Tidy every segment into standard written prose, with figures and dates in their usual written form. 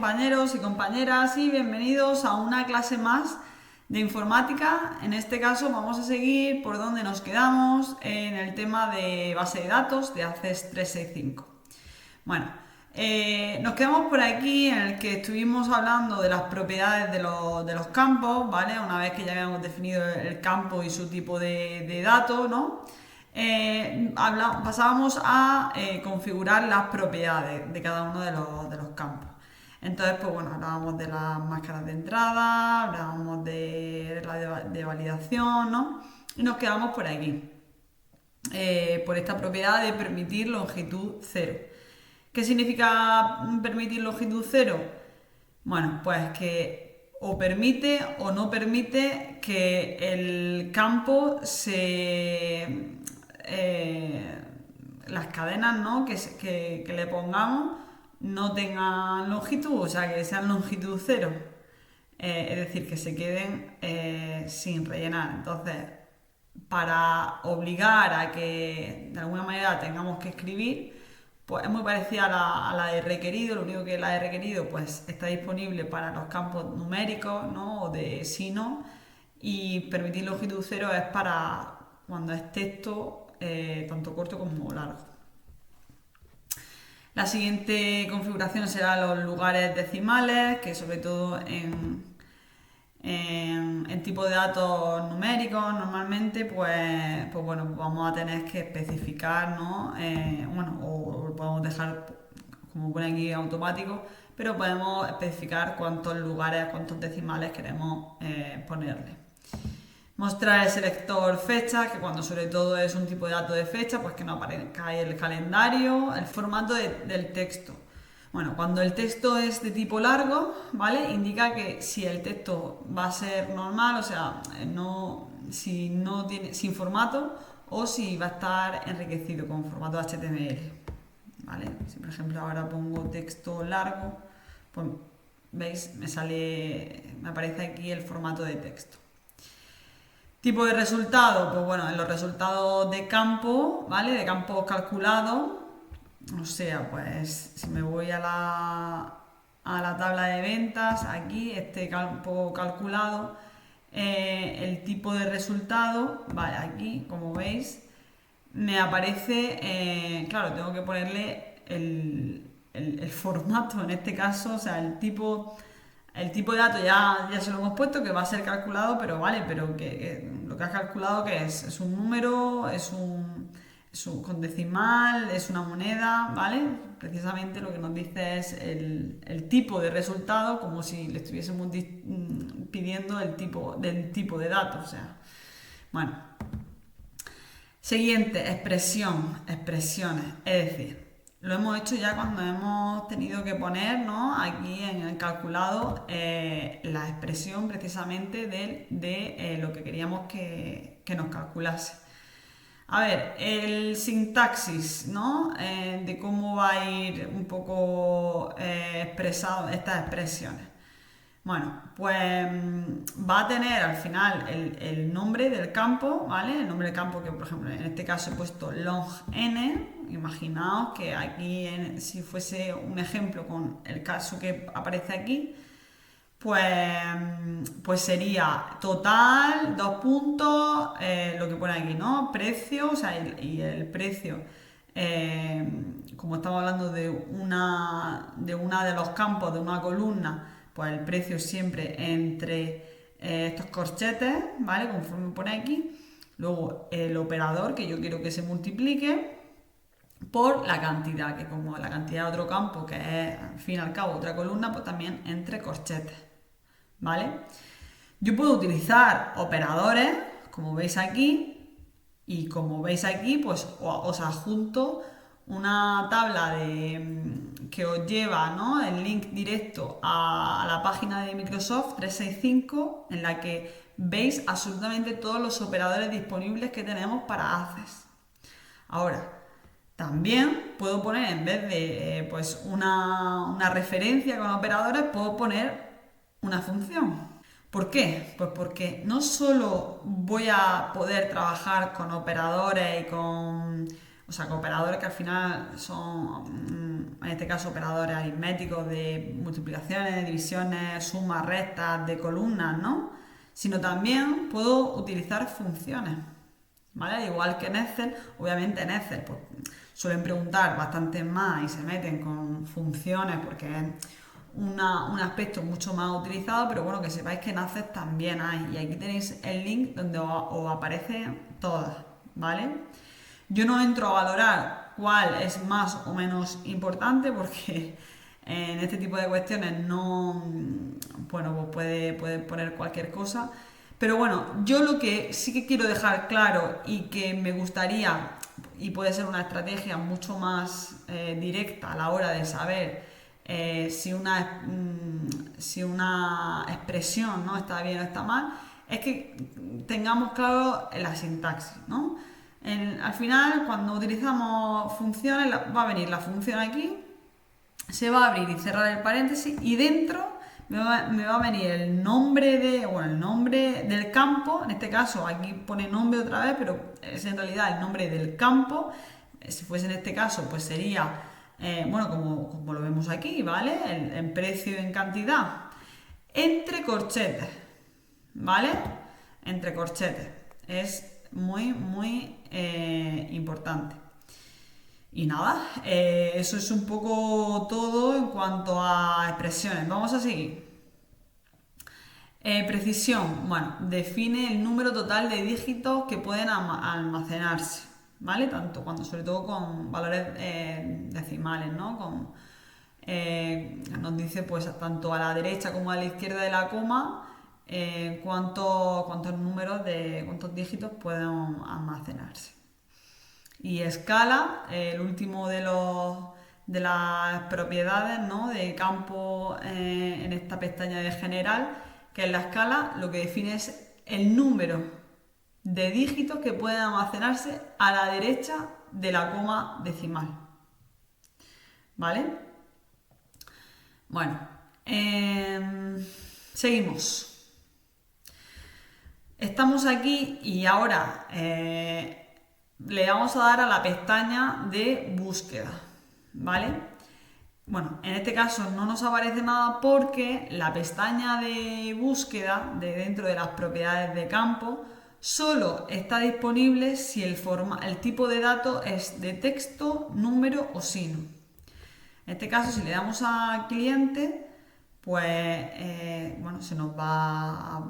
compañeros y compañeras y bienvenidos a una clase más de informática. En este caso vamos a seguir por donde nos quedamos en el tema de base de datos de ACES 365. Bueno, nos quedamos por aquí en el que estuvimos hablando de las propiedades de los campos, ¿vale? Una vez que ya habíamos definido el campo y su tipo de datos, ¿no? Pasábamos a configurar las propiedades de cada uno de los campos. Entonces, pues bueno, hablábamos de las máscaras de entrada, hablábamos de la de validación, ¿no? Y nos quedamos por aquí, por esta propiedad de permitir longitud cero. ¿Qué significa permitir longitud cero? Bueno, pues que o permite o no permite que el campo las cadenas, ¿no? que le pongamos no tengan longitud, o sea, que sean longitud cero. Es decir, que se queden sin rellenar. Entonces, para obligar a que de alguna manera tengamos que escribir, pues es muy parecida a la de requerido. Lo único que la de requerido pues está disponible para los campos numéricos, ¿no? O de sí, no. Y permitir longitud cero es para cuando es texto tanto corto como largo. La siguiente configuración será los lugares decimales, que sobre todo en tipo de datos numéricos normalmente, pues bueno, vamos a tener que especificar, ¿no? O lo podemos dejar como pone aquí automático, pero podemos especificar cuántos lugares, cuántos decimales queremos ponerle. Mostrar el selector fecha, que cuando sobre todo es un tipo de dato de fecha, pues que no aparezca ahí el calendario, el formato del texto. Bueno, cuando el texto es de tipo largo, ¿vale? Indica que si el texto va a ser normal, o sea, si no tiene, sin formato, o si va a estar enriquecido con formato HTML, ¿vale? Si por ejemplo ahora pongo texto largo, pues veis, me aparece aquí el formato de texto. Tipo de resultado, pues bueno, en los resultados de campo, ¿vale? De campos calculados, o sea, pues si me voy a la tabla de ventas, aquí, este campo calculado, el tipo de resultado, vale, aquí, como veis, me aparece, claro, tengo que ponerle el formato en este caso, o sea, el tipo de dato ya se lo hemos puesto, que va a ser calculado, pero vale, pero que lo que has calculado que es un número, con decimal, es una moneda, ¿vale? Precisamente lo que nos dice es el tipo de resultado, como si le estuviésemos pidiendo el tipo de dato, o sea, bueno. Siguiente, expresiones, es decir, lo hemos hecho ya cuando hemos tenido que poner, ¿no? Aquí en el calculado la expresión precisamente de lo que queríamos que nos calculase. A ver, el sintaxis, ¿no? De cómo va a ir un poco expresado estas expresiones. Bueno, pues va a tener al final el nombre del campo, ¿vale? El nombre del campo que, por ejemplo, en este caso he puesto long_n. Imaginaos que aquí, si fuese un ejemplo con el caso que aparece aquí, pues sería total, dos puntos, lo que pone aquí, ¿no? Precio, o sea, y el precio, como estamos hablando de una de los campos, de una columna, pues el precio siempre entre estos corchetes, ¿vale? Conforme pone aquí. Luego el operador, que yo quiero que se multiplique por la cantidad, que como la cantidad de otro campo, que es al fin y al cabo otra columna, pues también entre corchetes, ¿vale? Yo puedo utilizar operadores, como veis aquí, y como veis aquí, pues os adjunto una tabla que os lleva, ¿no? El link directo a la página de Microsoft 365, en la que veis absolutamente todos los operadores disponibles que tenemos para ACES. Ahora, también puedo poner, en vez de pues una referencia con operadores, puedo poner una función. ¿Por qué? Pues porque no solo voy a poder trabajar con operadores y con o sea, que operadores que al final son, en este caso, operadores aritméticos de multiplicaciones, divisiones, sumas, restas, de columnas, ¿no? Sino también puedo utilizar funciones, ¿vale? Al igual que en Excel, obviamente en Excel pues, suelen preguntar bastante más y se meten con funciones porque es un aspecto mucho más utilizado, pero bueno, que sepáis que en Access también hay. Y aquí tenéis el link donde os aparecen todas, ¿vale? Yo no entro a valorar cuál es más o menos importante porque en este tipo de cuestiones no, bueno, pues puede poner cualquier cosa. Pero bueno, yo lo que sí que quiero dejar claro y que me gustaría, y puede ser una estrategia mucho más directa a la hora de saber si una expresión no está bien o está mal, es que tengamos claro la sintaxis, ¿no? Al final, cuando utilizamos funciones, va a venir la función aquí, se va a abrir y cerrar el paréntesis y dentro me va a venir el nombre el nombre del campo. En este caso aquí pone nombre otra vez, pero es en realidad el nombre del campo. Si fuese en este caso, pues sería, bueno, como lo vemos aquí, ¿vale? En precio y en cantidad. Entre corchetes, ¿vale? Entre corchetes. Es muy, muy importante. Y nada, eso es un poco todo en cuanto a expresiones. Vamos a seguir. Precisión, bueno, define el número total de dígitos que pueden almacenarse, ¿vale? Sobre todo con valores decimales, ¿no? Nos dice pues tanto a la derecha como a la izquierda de la coma cuántos cuántos dígitos pueden almacenarse. Y escala, el último de las propiedades, ¿no? De campo en esta pestaña de general, que es la escala, lo que define es el número de dígitos que pueden almacenarse a la derecha de la coma decimal. ¿Vale? Bueno, seguimos. Estamos aquí y ahora le vamos a dar a la pestaña de búsqueda, ¿vale? Bueno, en este caso no nos aparece nada porque la pestaña de búsqueda de dentro de las propiedades de campo solo está disponible si el tipo de dato es de texto, número o signo. En este caso, si le damos a cliente, pues bueno, se nos va a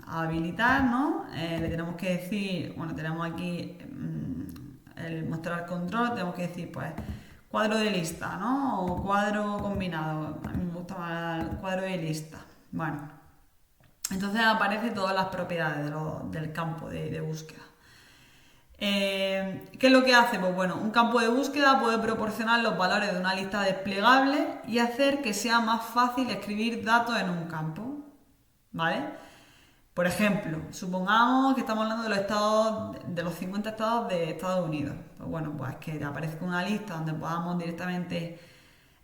habilitar, ¿no? Le tenemos que decir, bueno, tenemos aquí el mostrar control, tenemos que decir, pues, cuadro de lista, ¿no? O cuadro combinado. A mí me gusta más el cuadro de lista. Bueno, entonces aparecen todas las propiedades del campo de búsqueda. ¿Qué es lo que hace? Pues bueno, un campo de búsqueda puede proporcionar los valores de una lista desplegable y hacer que sea más fácil escribir datos en un campo, ¿vale? Por ejemplo, supongamos que estamos hablando de los estados, de los 50 estados de Estados Unidos. Pues bueno, pues que aparezca una lista donde podamos directamente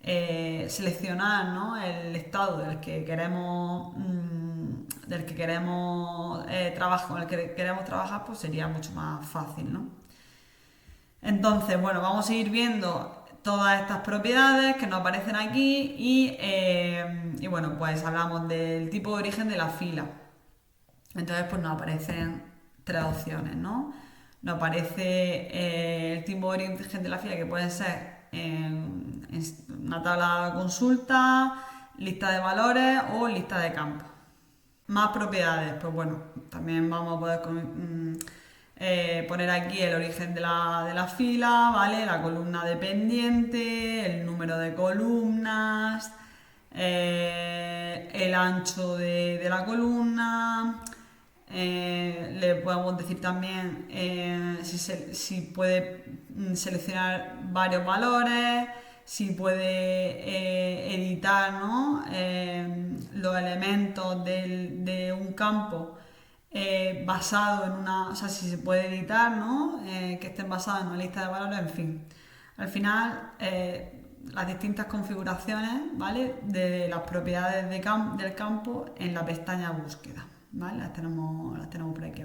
seleccionar, ¿no? El estado del que queremos trabajar, con el que queremos trabajar, pues sería mucho más fácil, ¿no? Entonces, bueno, vamos a ir viendo todas estas propiedades que nos aparecen aquí y bueno, pues hablamos del tipo de origen de la fila. Entonces, pues nos aparecen tres opciones, ¿no? Nos aparece el tipo de origen de la fila que puede ser en una tabla de consulta, lista de valores o lista de campos. Más propiedades, pues bueno, también vamos a poder poner aquí el origen de la fila, ¿vale? La columna dependiente, el número de columnas, el ancho de la columna. Le podemos decir también si puede seleccionar varios valores, si puede editar, ¿no? Los elementos de un campo basado en o sea, si se puede editar, ¿no? Que estén basados en una lista de valores, en fin. Al final, las distintas configuraciones, ¿vale? De las propiedades del campo en la pestaña búsqueda, ¿vale? Las tenemos por aquí.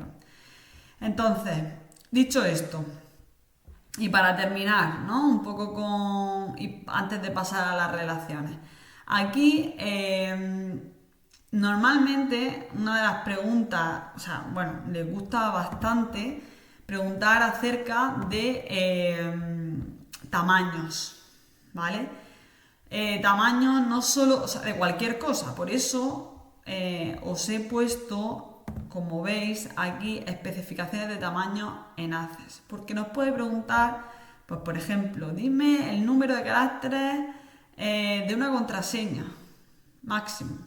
Entonces, dicho esto, Y para terminar, ¿no? Un poco y antes de pasar a las relaciones. Aquí, normalmente, una de las preguntas, o sea, bueno, les gusta bastante preguntar acerca de tamaños, ¿vale? Tamaños no solo, o sea, de cualquier cosa. Por eso os he puesto, como veis, aquí especificaciones de tamaño en ACES. Porque nos puede preguntar, pues por ejemplo, dime el número de caracteres de una contraseña máximo.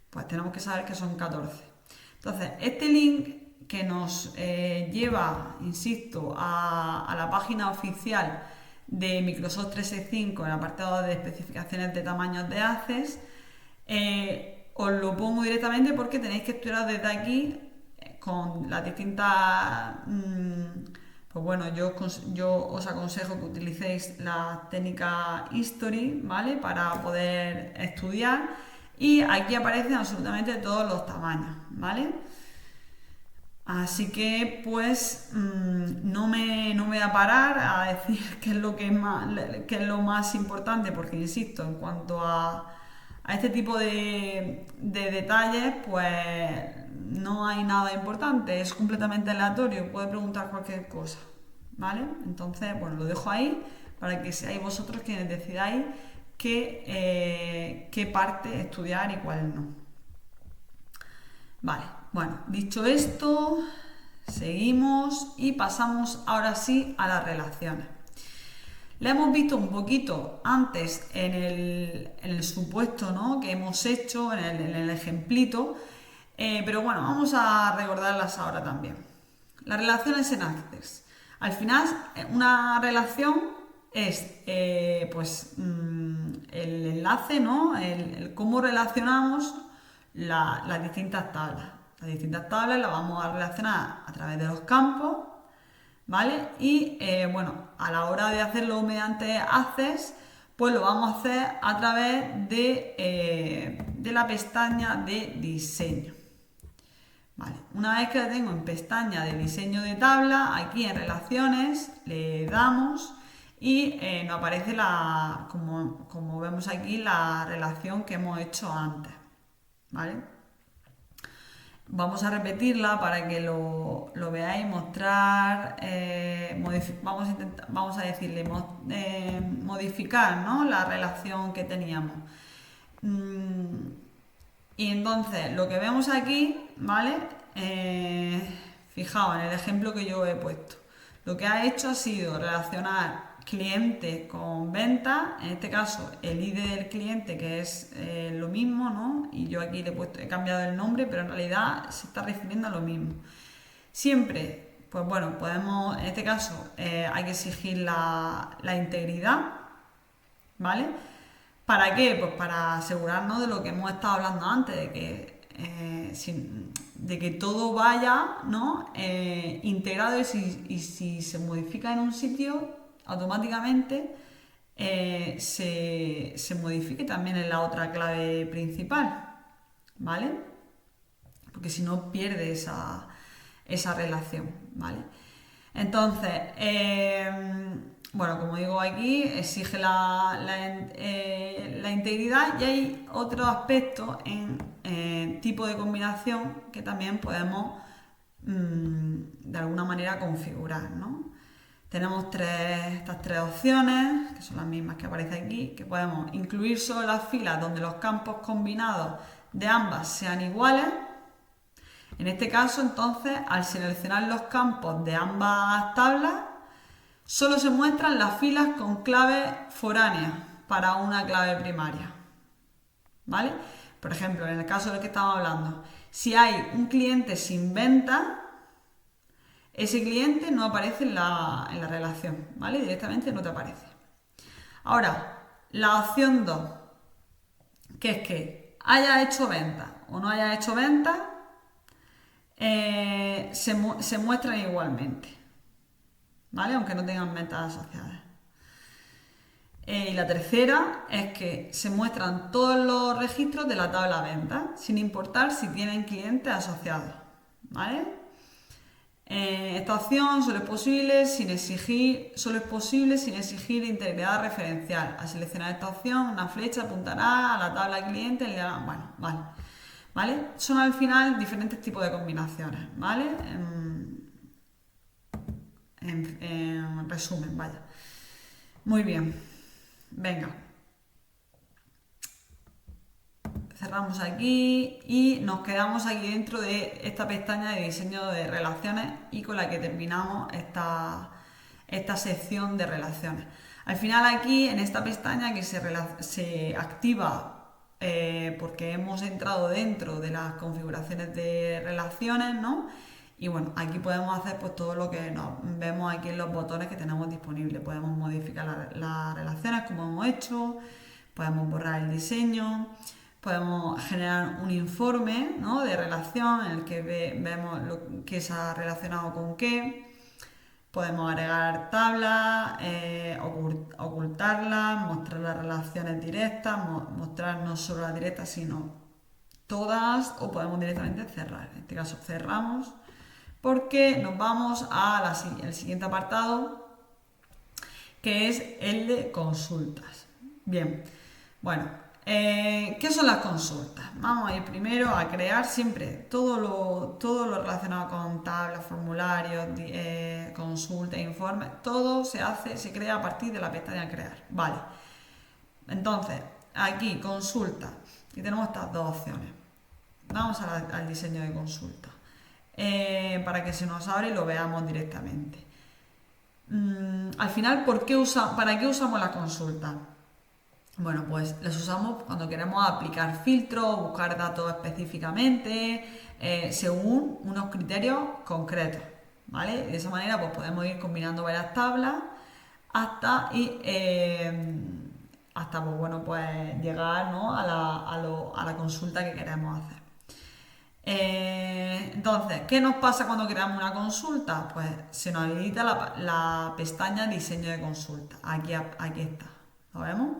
Pues tenemos que saber que son 14. Entonces, este link que nos lleva, insisto, a la página oficial de Microsoft 365 en el apartado de especificaciones de tamaños de ACES, os lo pongo directamente porque tenéis que estudiar desde aquí con las distintas... pues bueno, yo os aconsejo que utilicéis la técnica History, ¿vale? Para poder estudiar. Y aquí aparecen absolutamente todos los tamaños, ¿vale? Así que pues no me voy a parar a decir qué es lo que es qué es lo más importante, porque insisto, en cuanto a este tipo de detalles, pues no hay nada importante, es completamente aleatorio, puede preguntar cualquier cosa, ¿vale? Entonces, bueno, lo dejo ahí para que seáis vosotros quienes decidáis qué parte estudiar y cuál no. Vale, bueno, dicho esto, seguimos y pasamos ahora sí a las relaciones. La hemos visto un poquito antes en el supuesto, ¿no?, que hemos hecho, en el ejemplito, pero bueno, vamos a recordarlas ahora también. Las relaciones en Access. Al final, una relación es el enlace, ¿no?, el cómo relacionamos las distintas tablas. Las distintas tablas las vamos a relacionar a través de los campos, ¿vale? Y bueno, a la hora de hacerlo mediante Access, pues lo vamos a hacer a través de la pestaña de diseño. Vale. Una vez que la tengo en pestaña de diseño de tabla, aquí en relaciones le damos y nos aparece como vemos aquí, la relación que hemos hecho antes. ¿Vale? Vamos a repetirla para que lo veáis, mostrar, vamos a decirle modificar, ¿no?, la relación que teníamos. Y entonces lo que vemos aquí, ¿vale? Fijaos en el ejemplo que yo he puesto. Lo que ha hecho ha sido relacionar cliente con venta, en este caso el ID del cliente, que es lo mismo, ¿no? Y yo aquí he cambiado el nombre, pero en realidad se está refiriendo a lo mismo. Siempre, pues bueno, podemos, en este caso hay que exigir la integridad, ¿vale? ¿Para qué? Pues para asegurarnos de lo que hemos estado hablando antes, de que todo vaya, ¿no?, integrado, y si se modifica en un sitio, automáticamente se modifique también en la otra clave principal, ¿vale? Porque si no pierde esa relación, ¿vale? Entonces, bueno, como digo aquí, exige la integridad, y hay otro aspecto en tipo de combinación que también podemos de alguna manera configurar, ¿no? Tenemos estas tres opciones, que son las mismas que aparecen aquí, que podemos incluir solo las filas donde los campos combinados de ambas sean iguales. En este caso, entonces, al seleccionar los campos de ambas tablas, solo se muestran las filas con claves foráneas para una clave primaria, ¿vale? Por ejemplo, en el caso del que estamos hablando, si hay un cliente sin venta, ese cliente no aparece en la relación, ¿vale? Directamente no te aparece. Ahora, la opción 2, que es que haya hecho venta o no haya hecho venta, se muestran igualmente, ¿vale? Aunque no tengan ventas asociadas. Y la tercera es que se muestran todos los registros de la tabla venta, sin importar si tienen clientes asociados, ¿vale? Esta opción solo es posible sin exigir integridad referencial. Al seleccionar esta opción, una flecha apuntará a la tabla de clientes. Bueno, vale. ¿Vale? Son al final diferentes tipos de combinaciones, ¿vale? En resumen, vaya. Muy bien. Venga. Cerramos aquí y nos quedamos aquí dentro de esta pestaña de diseño de relaciones y con la que terminamos esta sección de relaciones. Al final aquí en esta pestaña que se activa porque hemos entrado dentro de las configuraciones de relaciones, ¿no? Y bueno, aquí podemos hacer pues todo lo que vemos aquí en los botones que tenemos disponibles. Podemos modificar las relaciones como hemos hecho, podemos borrar el diseño, podemos generar un informe, ¿no?, de relación en el que vemos qué se ha relacionado con qué. Podemos agregar tablas, ocultarlas, mostrar las relaciones directas, mostrar no solo las directas, sino todas, o podemos directamente cerrar. En este caso cerramos porque nos vamos al siguiente apartado, que es el de consultas. Bien, bueno, ¿qué son las consultas? Vamos a ir primero a crear siempre todo lo relacionado con tablas, formularios, consultas, informes. Todo se crea a partir de la pestaña crear. Vale, entonces aquí consulta y tenemos estas dos opciones. Vamos al diseño de consulta para que se nos abra y lo veamos directamente. Al final, ¿para qué usamos la consulta? Bueno, pues las usamos cuando queremos aplicar filtros, buscar datos específicamente, según unos criterios concretos, ¿vale? De esa manera pues podemos ir combinando varias tablas hasta pues, bueno, pues llegar, ¿no?, a la consulta que queremos hacer. Entonces, ¿qué nos pasa cuando creamos una consulta? Pues se nos habilita la pestaña diseño de consulta. Aquí está, ¿lo vemos?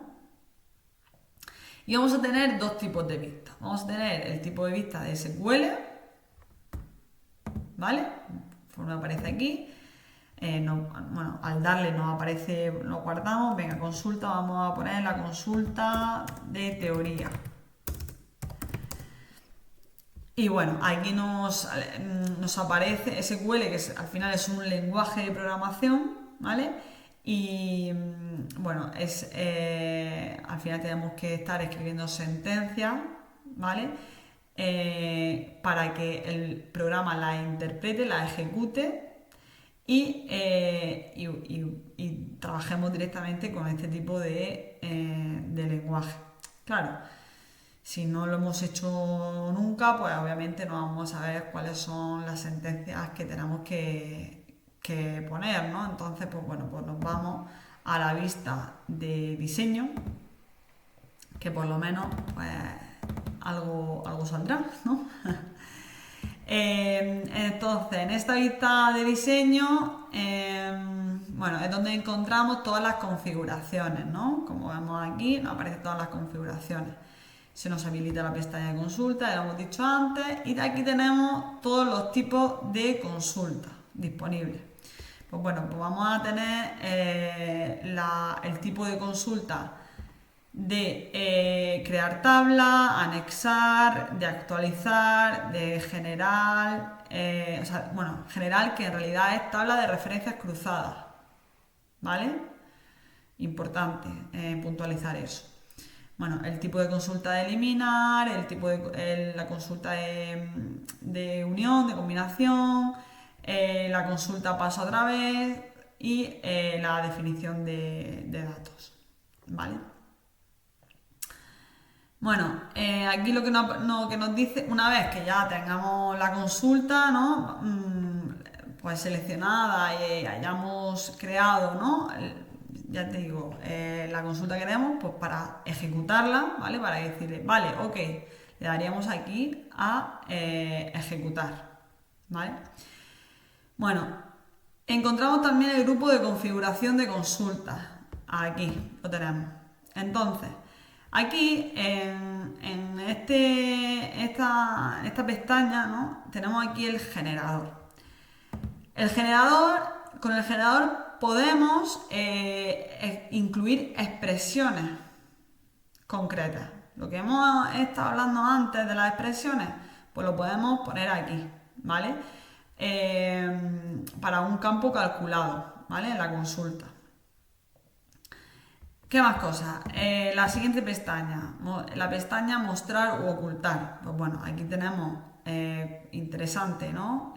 Y vamos a tener dos tipos de vistas. Vamos a tener el tipo de vista de SQL, ¿vale? Conforme aparece aquí. Bueno, al darle nos aparece, lo guardamos. Venga, consulta, vamos a poner la consulta de teoría. Y bueno, aquí nos aparece SQL, que al final es un lenguaje de programación, ¿vale? Y bueno, al final tenemos que estar escribiendo sentencias, ¿vale? Para que el programa la interprete, la ejecute y trabajemos directamente con este tipo de lenguaje. Claro, si no lo hemos hecho nunca, pues obviamente no vamos a ver cuáles son las sentencias que tenemos que poner, ¿no? Entonces, pues bueno, pues nos vamos a la vista de diseño, que por lo menos, pues algo saldrá, ¿no? Entonces, en esta vista de diseño, bueno, es donde encontramos todas las configuraciones, ¿no? Como vemos aquí, nos aparecen todas las configuraciones. Se nos habilita la pestaña de consulta, ya lo hemos dicho antes, y de aquí tenemos todos los tipos de consulta disponibles. Pues bueno, pues vamos a tener el tipo de consulta de crear tabla, anexar, de actualizar, de general, general, que en realidad es tabla de referencias cruzadas, ¿vale? Importante puntualizar eso. Bueno, el tipo de consulta de eliminar, el tipo de la consulta de unión, de combinación, la consulta paso otra vez y la definición de datos, ¿vale? Bueno, aquí lo que nos dice, una vez que ya tengamos la consulta, ¿no?, pues seleccionada y hayamos creado, ¿no?, ya te digo, la consulta que queremos, pues para ejecutarla, ¿vale? Para decirle, vale, ok, le daríamos aquí a ejecutar, ¿vale? Bueno, encontramos también el grupo de configuración de consultas. Aquí lo tenemos. Entonces, aquí en esta pestaña, ¿no?, tenemos aquí el generador. Con el generador podemos incluir expresiones concretas. Lo que hemos estado hablando antes de las expresiones, pues lo podemos poner aquí, ¿vale? Para un campo calculado, ¿vale? En la consulta. ¿Qué más cosas? La siguiente pestaña, la pestaña mostrar u ocultar. Pues bueno, aquí tenemos interesante, ¿no?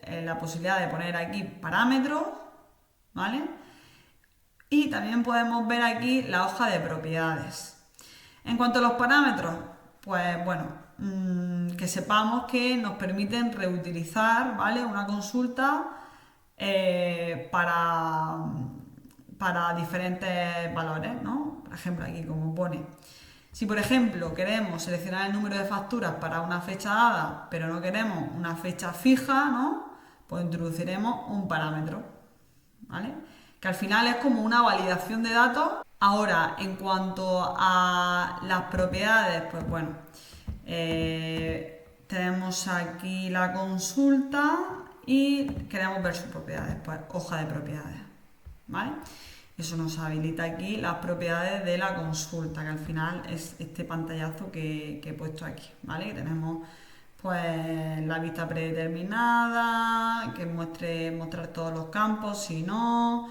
La posibilidad de poner aquí parámetros, ¿vale? Y también podemos ver aquí la hoja de propiedades. En cuanto a los parámetros, pues bueno, que sepamos que nos permiten reutilizar, ¿vale? Una consulta para diferentes valores, ¿no? Por ejemplo, aquí como pone, si por ejemplo queremos seleccionar el número de facturas para una fecha dada, pero no queremos una fecha fija, ¿no? Pues introduciremos un parámetro, ¿vale? Que al final es como una validación de datos. Ahora, en cuanto a las propiedades, pues bueno, tenemos aquí la consulta y queremos ver sus propiedades, pues hoja de propiedades, ¿vale? Eso nos habilita aquí las propiedades de la consulta, que al final es este pantallazo que he puesto aquí, ¿vale? Que tenemos pues la vista predeterminada, que mostrar todos los campos, si no,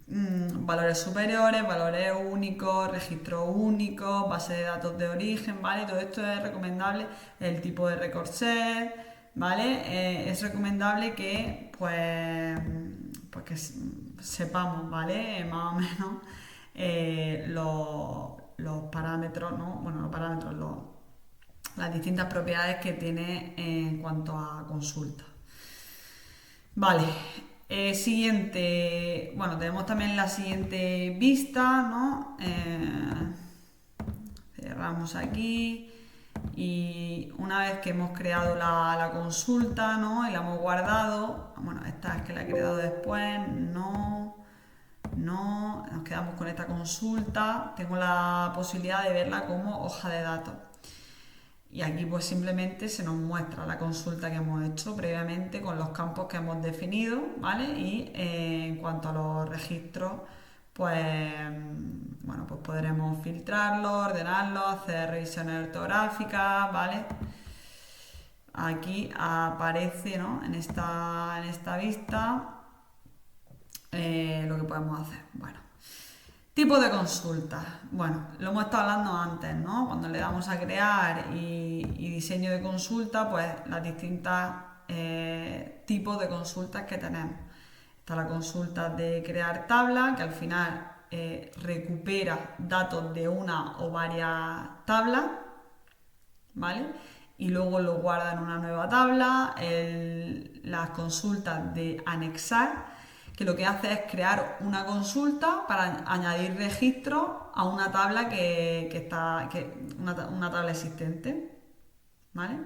valores superiores, valores únicos, registros únicos, base de datos de origen, ¿vale? Todo esto es recomendable, el tipo de record set, ¿vale? Es recomendable que pues que sepamos, ¿vale? Más o menos los parámetros, ¿no? Bueno, los parámetros, las distintas propiedades que tiene en cuanto a consulta. Vale, siguiente, bueno, tenemos también la siguiente vista, ¿no? Cerramos aquí y una vez que hemos creado la consulta, ¿no? Y la hemos guardado, bueno, esta es que la he creado después, no, nos quedamos con esta consulta, tengo la posibilidad de verla como hoja de datos. Y aquí pues simplemente se nos muestra la consulta que hemos hecho previamente con los campos que hemos definido, ¿vale? Y en cuanto a los registros, pues bueno, pues podremos filtrarlos, ordenarlos, hacer revisiones ortográficas, ¿vale? Aquí aparece, ¿no? En esta vista lo que podemos hacer. Bueno. Tipo de consulta. Bueno, lo hemos estado hablando antes, ¿no? Cuando le damos a crear y diseño de consulta, pues las distintas tipos de consultas que tenemos. Está la consulta de crear tabla, que al final recupera datos de una o varias tablas, ¿vale? Y luego lo guarda en una nueva tabla. Las consultas de anexar, que lo que hace es crear una consulta para añadir registros a una tabla una tabla existente, ¿vale?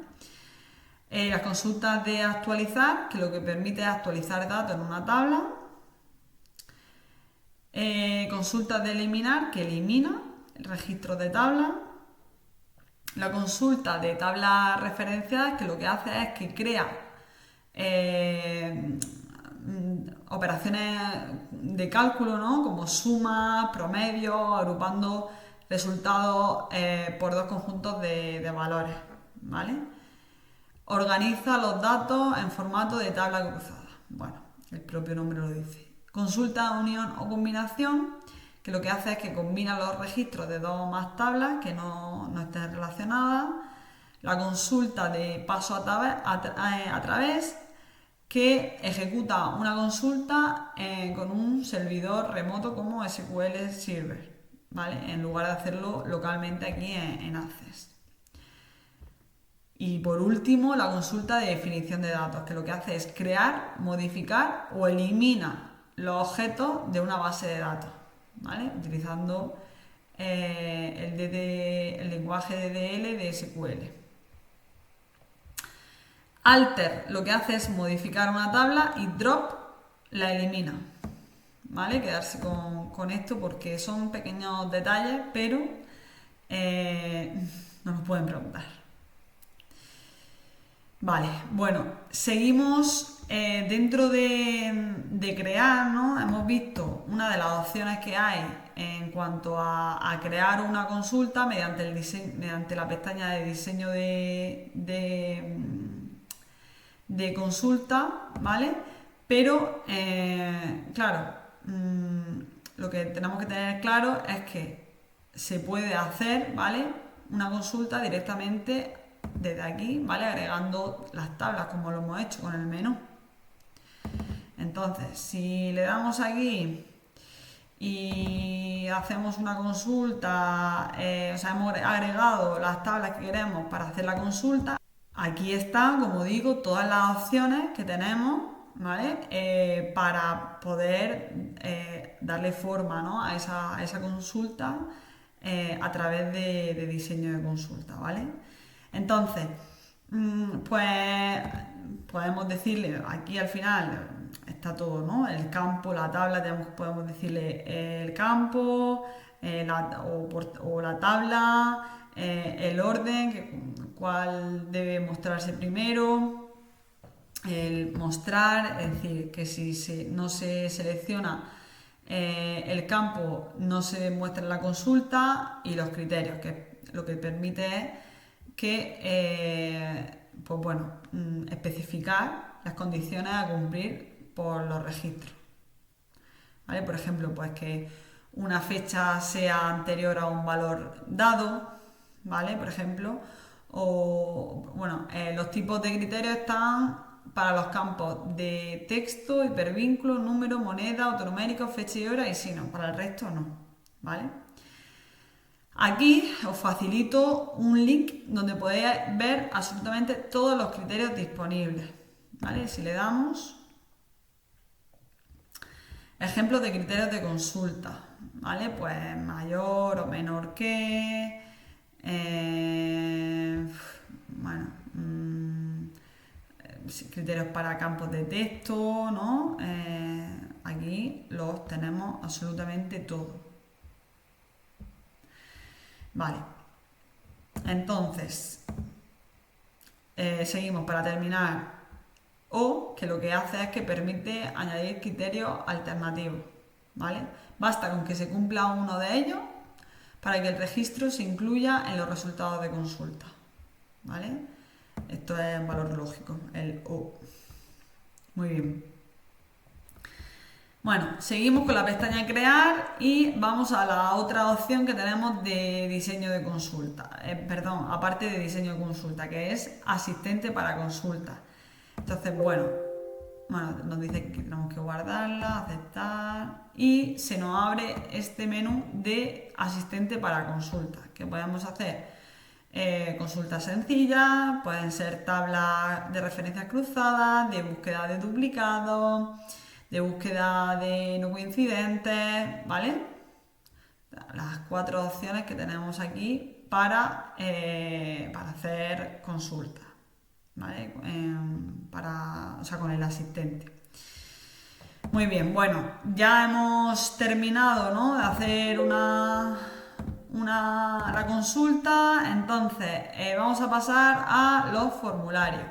Las consultas de actualizar, que lo que permite es actualizar datos en una tabla. Consultas de eliminar, que elimina registros de tabla. La consulta de tablas referenciadas, que lo que hace es que crea operaciones de cálculo, ¿no? Como suma, promedio, agrupando resultados por dos conjuntos de valores, ¿vale? Organiza los datos en formato de tabla cruzada. Bueno, el propio nombre lo dice. Consulta, unión o combinación, que lo que hace es que combina los registros de dos o más tablas que no estén relacionadas. La consulta de paso a través, que ejecuta una consulta con un servidor remoto como SQL Server, ¿vale? En lugar de hacerlo localmente aquí en Access. Y por último, la consulta de definición de datos, que lo que hace es crear, modificar o elimina los objetos de una base de datos, ¿vale? Utilizando el lenguaje DDL de SQL. Alter lo que hace es modificar una tabla y drop la elimina, ¿vale? Quedarse con esto porque son pequeños detalles, pero nos los pueden preguntar. Vale, bueno, seguimos dentro de crear, ¿no? Hemos visto una de las opciones que hay en cuanto a crear una consulta mediante, mediante la pestaña de diseño de consulta, ¿vale? Pero, claro, lo que tenemos que tener claro es que se puede hacer, ¿vale? Una consulta directamente desde aquí, ¿vale? Agregando las tablas como lo hemos hecho con el menú. Entonces, si le damos aquí y hacemos una consulta, o sea, hemos agregado las tablas que queremos para hacer la consulta, aquí están, como digo, todas las opciones que tenemos, ¿vale? Para poder darle forma, ¿no? a esa consulta a través de diseño de consulta, ¿vale? Entonces, pues podemos decirle, aquí al final está todo, ¿no? El campo, la tabla, podemos decirle el campo o la tabla, el orden, cuál debe mostrarse primero, el mostrar, es decir, que si no se selecciona el campo, no se muestra en la consulta, y los criterios, que lo que permite es que, pues bueno, especificar las condiciones a cumplir por los registros. ¿Vale? Por ejemplo, pues que una fecha sea anterior a un valor dado, ¿vale? Por ejemplo, o bueno, los tipos de criterios están para los campos de texto, hipervínculo, número, moneda, autonumérico, fecha y hora, y si no, para el resto no, ¿vale? Aquí os facilito un link donde podéis ver absolutamente todos los criterios disponibles, ¿vale? Si le damos ejemplos de criterios de consulta, ¿vale? Pues mayor o menor que, bueno, criterios para campos de texto, ¿no? Aquí los tenemos absolutamente todos. Vale, entonces, seguimos para terminar. O que lo que hace es que permite añadir criterios alternativos, ¿vale? Basta con que se cumpla uno de ellos para que el registro se incluya en los resultados de consulta, ¿vale? Esto es un valor lógico, el O. Muy bien. Bueno, seguimos con la pestaña crear y vamos a la otra opción que tenemos de diseño de consulta. Perdón, aparte de diseño de consulta, que es asistente para consulta. Entonces, bueno, nos dice que tenemos que guardarla, aceptar, y se nos abre este menú de asistente para consulta, que podemos hacer consultas sencillas, pueden ser tablas de referencias cruzadas, de búsqueda de duplicados, de búsqueda de no coincidentes, ¿vale? Las 4 opciones que tenemos aquí para hacer consultas, ¿vale? O sea, con el asistente. Muy bien, bueno, ya hemos terminado, ¿no? De hacer la consulta, entonces vamos a pasar a los formularios.